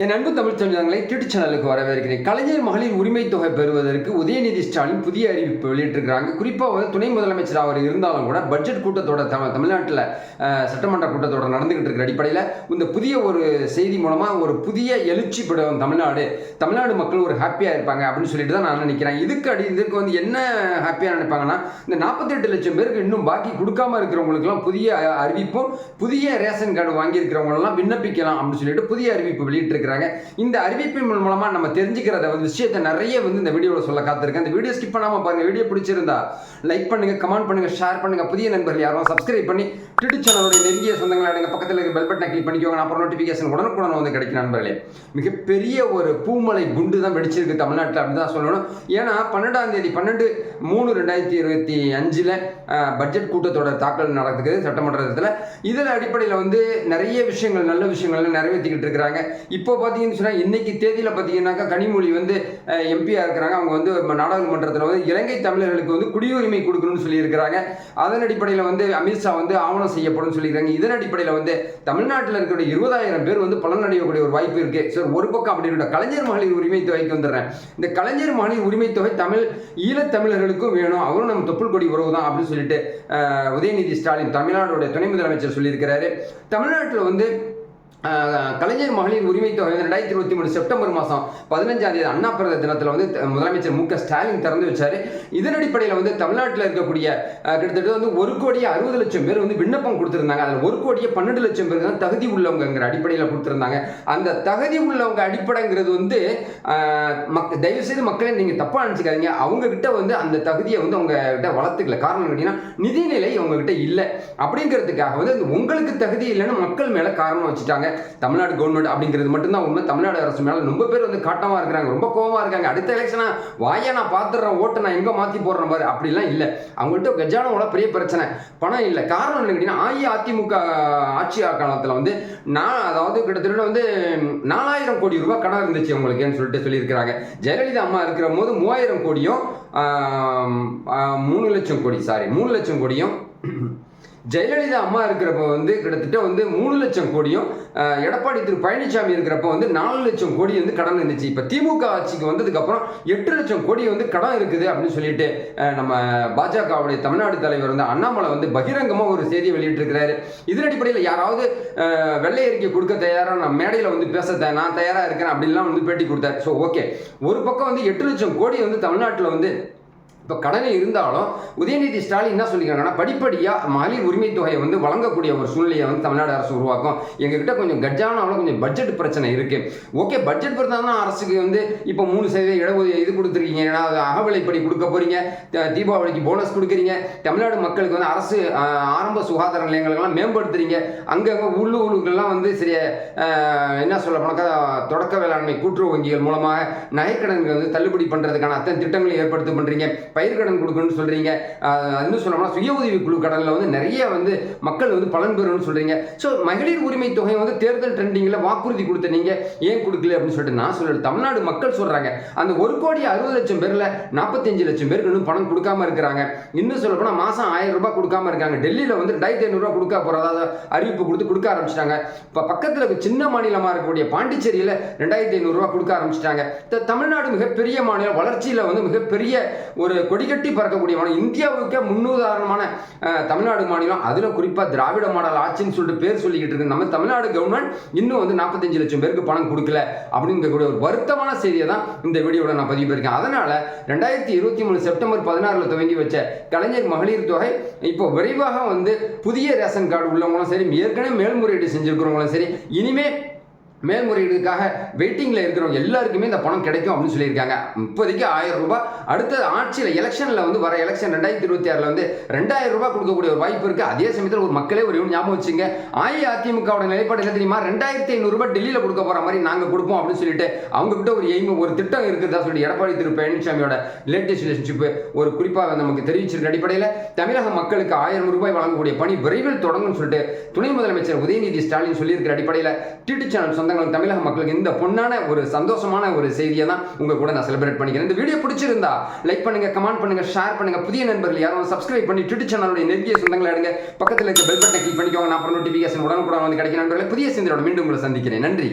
என் அன்பு தமிழ் சொந்தங்களை யூடியூப் சேனலுக்கு வரவேற்கிறேன். கலைஞர் மகளிர் உரிமை தொகை பெறுவதற்கு உதயநிதி ஸ்டாலின் புதிய அறிவிப்பு வெளியிட்டிருக்கிறாங்க. குறிப்பாக வந்து துணை முதலமைச்சர் அவர் இருந்தாலும் கூட பட்ஜெட் கூட்டத்தோட தமிழ்நாட்டில் சட்டமன்ற கூட்டத்தோட நடந்துகிட்டு இருக்கிற அடிப்படையில் இந்த புதிய ஒரு செய்தி மூலமாக ஒரு புதிய எழுச்சி படும் தமிழ்நாடு மக்கள் ஒரு ஹாப்பியாக இருப்பாங்க அப்படின்னு சொல்லிட்டு தான் நான் நினைக்கிறேன். இதுக்கு வந்து என்ன ஹாப்பியாக நினைப்பாங்கன்னா, இந்த 48 லட்சம் பேருக்கு இன்னும் பாக்கி கொடுக்காம இருக்கிறவங்களுக்குலாம் புதிய அறிவிப்பும், புதிய ரேஷன் கார்டு வாங்கியிருக்கிறவங்களெல்லாம் விண்ணப்பிக்கலாம் அப்படின்னு சொல்லிட்டு புதிய அறிவிப்பு வெளியிட்டிருக்கிறாங்க. இந்த அறிவிப்பின் மூலமா நம்ம தெரிஞ்சுக்கிறத விஷயத்தை நிறைய இந்த வீடியோவில் சொல்ல காத்திருக்கேன். இந்த வீடியோ ஸ்கிப் பண்ணாம பாருங்க. வீடியோ பிடிச்சிருந்தா லைக் பண்ணுங்க, கமெண்ட் பண்ணுங்க, ஷேர் பண்ணுங்க. புதிய நண்பர்கள் யாரும் சப்ஸ்கிரைப் பண்ணி யூடியூப் சேனலுடைய நெருங்கிய சொந்தங்களை அடங்க பக்கத்தில் இருக்க பெல் பட்டனை கிளிக் பண்ணிக்கோங்க. அப்புறம் நோட்டிஃபிகேஷன் உடனுக்குடன் வந்து கிடைக்கும். நண்பர்களே, மிகப்பெரிய ஒரு பூமலை குண்டு தான் வெடிச்சிருக்கு தமிழ்நாட்டில் அப்படின்னு தான் சொல்லணும். ஏன்னா 12ஆம் தேதி 12/3/2025 பட்ஜெட் கூட்டத்தோட தாக்கல் நடக்குது சட்டமன்றத்தில். இதில் அடிப்படையில் நிறைய விஷயங்கள், நல்ல விஷயங்கள் நிறைவேற்றிக்கிட்டு இருக்கிறாங்க. இப்போ பார்த்தீங்கன்னு சொன்னால் இன்னைக்கு தேதியில் பார்த்தீங்கன்னாக்கா கனிமொழி எம்பியாக இருக்கிறாங்க. அவங்க நாடாளுமன்றத்தில் இலங்கை தமிழர்களுக்கு குடியுரிமை கொடுக்கணும்னு சொல்லியிருக்கிறாங்க. அதன் அடிப்படையில் அமித்ஷா ஆவணம் செய்யப்படும் சொல்லியிருக்காங்க. இதன் அடிப்படையில் தமிழ்நாட்டில் இருக்கிற 20,000 பேர் பலனடையக்கூடிய ஒரு வாய்ப்பு இருக்கு. சார், ஒரு பக்கம் அப்படி கலைஞர் மகளிர் உரிமை தொகைக்கு வந்துடுறேன். இந்த கலைஞர் மகளிர் உரிமை தொகை ஈழத்தமிழர்களுக்கும் வேணும், அவரும் நம்ம தொப்புள் கொடி உறவு தான் அப்படின்னு சொல்லிட்டு உதயநிதி ஸ்டாலின் தமிழ்நாடுடைய துணை முதலமைச்சர் சொல்லியிருக்கிறாரு. தமிழ்நாட்டில் கலைஞர் மகளிர் உரிமை தொகை 2023 செப்டம்பர் மாதம் 15ஆம் தேதி அண்ணா பிறந்த தினத்தில் முதலமைச்சர் மு க ஸ்டாலின் திறந்து வச்சாரு. இதன் அடிப்படையில் தமிழ்நாட்டில் இருக்கக்கூடிய கிட்டத்தட்ட 1,60,00,000 பேர் விண்ணப்பம் கொடுத்துருந்தாங்க. அதில் 1,12,00,000 பேர் தான் தகுதி உள்ளவங்கிற அடிப்படையில் கொடுத்துருந்தாங்க. அந்த தகுதி உள்ளவங்க அடிப்படைங்கிறது தயவு செய்து மக்களை நீங்கள் தப்பாக நினச்சிக்காதீங்க. அவங்க கிட்ட அந்த தகுதியை அவங்க கிட்ட வளர்த்துக்கல. காரணம் கேட்டீங்கன்னா, நிதிநிலை அவங்க கிட்ட இல்லை. அப்படிங்கிறதுக்காக உங்களுக்கு தகுதி இல்லைன்னு மக்கள் மேலே காரணம் வச்சுட்டாங்க. தமிழ்நாடு கவர்மெண்ட் அப்படிங்கிறது மட்டும்தான் உண்மை. தமிழ்நாடு அரசு மேல ரொம்ப பேர் காட்டமா இருக்கிறாங்க, ரொம்ப கோவமா இருக்காங்க. அடுத்த எலெக்ஷனா வாயா நான் பாத்துறேன், ஓட்டு நான் எங்க மாத்தி போடுறேன் பாரு, அப்படிலாம் இல்ல. அவங்கள்ட்ட கஜானாவோட பெரிய பிரச்சனை பணம் இல்லை. காரணம் என்ன கேட்டீங்கன்னா, அஇஅதிமுக ஆட்சி காலத்துல அதாவது கிட்டத்தட்ட 4,000 கோடி ரூபாய் கடன் இருந்துச்சு அவங்களுக்குன்னு சொல்லிட்டு சொல்லியிருக்கிறாங்க. ஜெயலலிதா அம்மா இருக்கிற போது 3,000 கோடியும் 3 லட்சம் கோடியும் ஜெயலலிதா அம்மா இருக்கிறப்ப கிட்டத்தட்ட 3 லட்சம் கோடியும், எடப்பாடி திரு பழனிசாமி இருக்கிறப்ப 4 லட்சம் கோடி கடன் இருந்துச்சு. இப்ப திமுக ஆட்சிக்கு வந்ததுக்கு அப்புறம் 8 லட்சம் கோடி கடன் இருக்குது அப்படின்னு சொல்லிட்டு நம்ம பாஜகவுடைய தமிழ்நாடு தலைவர் அண்ணாமலை பகிரங்கமா ஒரு செய்தியை வெளியிட்டு இருக்கிறாரு. இதன் அடிப்படையில் யாராவது வெள்ளை அறிக்கை கொடுக்க தயாரா, நான் மேடையில் பேச நான் தயாரா இருக்கிறேன் அப்படின்லாம் பேட்டி கொடுத்தாரு. ஸோ ஓகே, ஒரு பக்கம் 8 லட்சம் கோடி தமிழ்நாட்டில் இப்போ கடனை இருந்தாலும் உதயநிதி ஸ்டாலின் என்ன சொல்லியிருக்காங்கன்னா, படிப்படியாக மகளிர் உரிமை தொகையை வழங்கக்கூடிய ஒரு சூழ்நிலையை தமிழ்நாடு அரசு உருவாக்கும். எங்ககிட்ட கொஞ்சம் கஜானாவில் கொஞ்சம் பட்ஜெட் பிரச்சனை இருக்கு. ஓகே, பட்ஜெட் பிரச்சனை தான் அரசுக்கு இப்போ 3% இடஒதுக்கீடு இது கொடுத்துருக்கீங்க, ஏன்னா அகவிலைப்படி கொடுக்க போறீங்க, தீபாவளிக்கு போனஸ் கொடுக்குறீங்க, தமிழ்நாடு மக்களுக்கு அரசு ஆரம்ப சுகாதார நிலையங்களுக்கெல்லாம் மேம்படுத்துறீங்க, அங்கங்கே உள்ளூருக்கெல்லாம் சரியா என்ன சொல்ல போனாக்கா தொடக்க வேளாண்மை கூட்டுறவு வங்கிகள் மூலமாக நகைக்கடன்கள் தள்ளுபடி பண்ணுறதுக்கான அத்தனை திட்டங்களை ஏற்படுத்தி பண்ணுறீங்க, பயிர்கடன் கொடுக்கணும்னு சொல்றீங்க. இன்னும் சொல்லணும்னா சுய உதவி குழு கடன்ல நிறைய மக்கள் பலன் பெறும்னு சொல்றீங்க. ஸோ மகளிர் உரிமை தொகை தேர்தல் ட்ரெண்டிங்ல வாக்குறுதி கொடுத்த நீங்க ஏன் கொடுக்கல அப்படின்னு சொல்லிட்டு நான் சொல்றேன். தமிழ்நாடு மக்கள் சொல்றாங்க, அந்த 1,60,00,000 பேர்ல 45 லட்சம் பேருக்கு இன்னும் பணம் கொடுக்காம இருக்கிறாங்க. இன்னும் சொல்ல போனா மாசம் 1,000 ரூபாய் கொடுக்காம இருக்காங்க. டெல்லியில 2,500 ரூபாய் கொடுக்க போறதா அறிவிப்பு கொடுக்க ஆரம்பிச்சிட்டாங்க. இப்ப பக்கத்துல சின்ன மாநிலமா இருக்கக்கூடிய பாண்டிச்சேரியில 2,500 ரூபாய் கொடுக்க ஆரம்பிச்சிட்டாங்க. தமிழ்நாடு மிகப்பெரிய மாநிலம், வளர்ச்சியில மிகப்பெரிய ஒரு கொடிகட்டி பறக்கக்கூடிய மாநிலம், இந்தியாவுக்கு முன்னுதாரணமான தமிழ்நாடு மாநிலம். அதுல குறிப்பா திராவிட மாடல் ஆட்சின்னு சொல்லிட்டு பேர் சொல்லிக்கிட்டு இருக்கு நம்ம தமிழ்நாடு கவர்மெண்ட் இன்னும் 45 லட்சம் பேருக்கு பணம் கொடுக்கல அப்படிங்கக்கூடிய ஒரு வருத்தமான செய்தியை தான் இந்த வீடியோவில் நான் பதிவு பண்ணிருக்கேன். அதனால 2023 செப்டம்பர் 16 துவங்கி வச்ச கலைஞர் மகளிர் தொகை இப்போ விரைவாக புதிய ரேஷன் கார்டு உள்ளவங்களும் சரி, ஏற்கனவே மேல்முறையீடு செஞ்சிருக்கிறவங்களும் சரி, இனிமே மேல்முறையீடுக்காக வெயிட்டிங்ல இருக்கிறவங்க எல்லாருக்குமே இந்த பணம் கிடைக்கும் அப்படின்னு சொல்லியிருக்காங்க. இப்போதைக்கு 1,000 ரூபாய், அடுத்த ஆட்சியில் எலெக்ஷன்ல வர எலெக்ஷன் 2026 2,000 ரூபாய் கொடுக்கக்கூடிய ஒரு வாய்ப்பு இருக்கு. அதே சமயத்தில் ஒரு மக்களே ஒரு ஞாபகம் வச்சுங்க, அஇஅதிமுகவோட நிலைப்பாடு என்ன தெரியுமா, 2,500 ரூபாய் டெல்லியில கொடுக்க போற மாதிரி நாங்க கொடுப்போம் அப்படின்னு சொல்லிட்டு அவங்க கிட்ட ஒரு எய்ம், ஒரு திட்டம் இருக்குதா சொல்லி எடப்பாடி திரு பழனிசாமியோட லேட்டஸ்ட் ரிலேஷன்ஷிப் ஒரு குறிப்பாக நமக்கு தெரிவிச்சிருக்க அடிப்படையில் தமிழக மக்களுக்கு 1,000 ரூபாய் வழங்கக்கூடிய பணி விரைவில் தொடங்கும் சொல்லிட்டு துணை முதலமைச்சர் உதயநிதி ஸ்டாலின் சொல்லியிருக்கிற அடிப்படையில் டிடி சேனல் தமிழக மக்களுக்கு இந்த பொன்னான ஒரு சந்தோஷமான ஒரு செய்தியை தான் உங்க கூட நான் செலிப்ரேட் பண்ணிக்கிறேன். இந்த வீடியோ பிடிச்சிருந்தா லைக் பண்ணுங்க, கமெண்ட் பண்ணுங்க, ஷேர் பண்ணுங்க. புதிய நண்பர்கள் யாரும் சப்ஸ்கிரைப் பண்ணி யூடியூப் சேனலுடைய நெருங்கிய சொந்தங்களை எடுங்க. பக்கத்தில் இருக்க பெல் பட்டனை கிளிக் பண்ணிக்கோங்க. நான் நோட்டிபிகேஷன் உடனுக்குடன் கிடைக்கும். நண்பர்களே, புதிய சிந்தனையோட மீண்டும் உங்களை சந்திக்கிறேன். நன்றி.